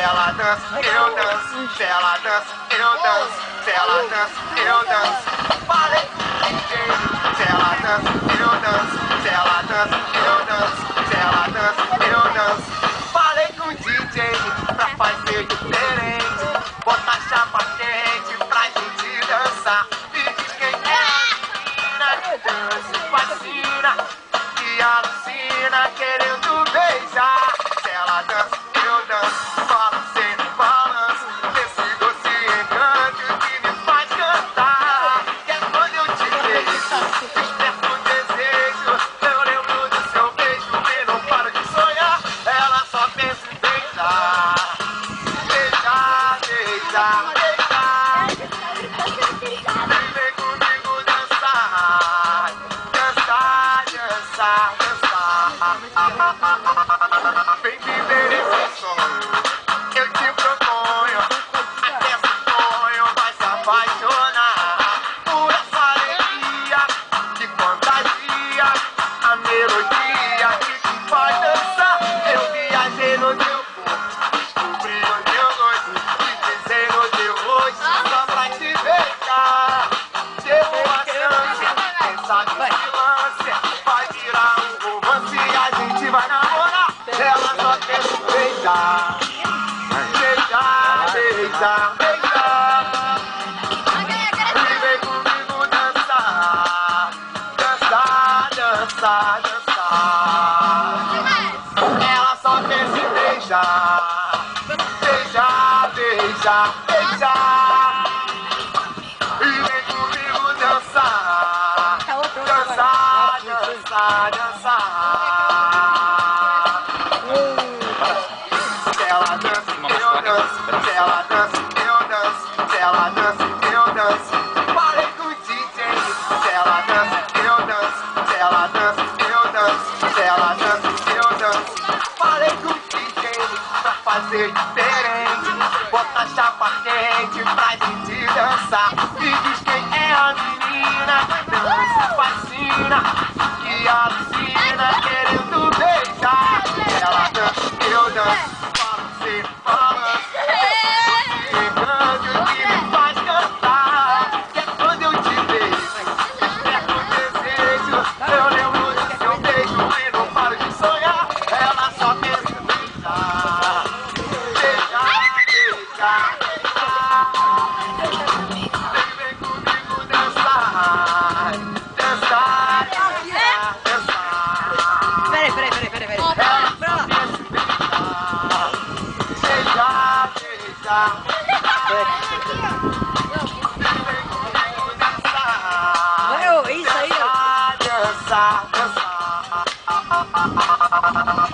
ela dança, eu danço. Se ela dança, eu danço. Se ela dança, eu danço. Falei com o DJ. Se ela dança, eu danço. Se ela dança, eu danço. Se ela dança, eu danço. Falei com o DJ pra fazer diferente. Bota a chapa quente pra gente dançar. Me diz quem é a menina que dança e fascina, que alucina querendo beijar. Se ela dança, eu danço. Balancei no balanço desse doce encanto que me faz cantar. Que é quando eu te vejo, desperto o desejo. Eu lembro do seu beijo e não paro de sonhar. Ela só pensa em beijar. Beijar, beijar, beijar. Vem comigo dançar. Dançar, dançar, dançar. Vem viver esse sonho. Eu te proponho. Até esse sonho vai se apaixonar por essa alegria que contagia, a melodia que te faz dançar. Eu viajei no teu corpo, descobri o teu gosto, te pensei no teu rosto só pra te beijar. Chegou a chance, quem sabe se lance, vai virar um romance e a gente vai namorar. Ela só quer se beijar. Beijar, beijar, beijar. E vem comigo dançar. Dançar, dançar, dançar. Ela só quer se beijar. Beijar, beijar, beijar. E vem comigo dançar. Dançar, dançar, dançar. Se ela dança, eu danço. Se ela dança, eu danço. Se ela dança, eu danço. Falei com o DJ. Se ela dança, eu danço. Se ela dança, eu danço. Se ela dança, eu danço. Falei com o DJ pra fazer diferente. Bota a chapa quente pra gente dançar. Me diz quem é a menina que dança e fascina, que alucina querendo beijar. Se ela dança, eu danço. Balancei no balanço desse encanto que me faz cantar. Que é quando eu te vejo, desperto o desejo. Eu lembro do seu beijo e não paro de sonhar. Ela só quer se beijar. Beijar, beijar, beijar. Vem comigo dançar. Dançar, dançar, dançar. Peraí. Ela só quer se beijar. Beijar, beijar, beijar. Vem comigo dançar. Isso aí, ó. Dançar, dançar, dançar.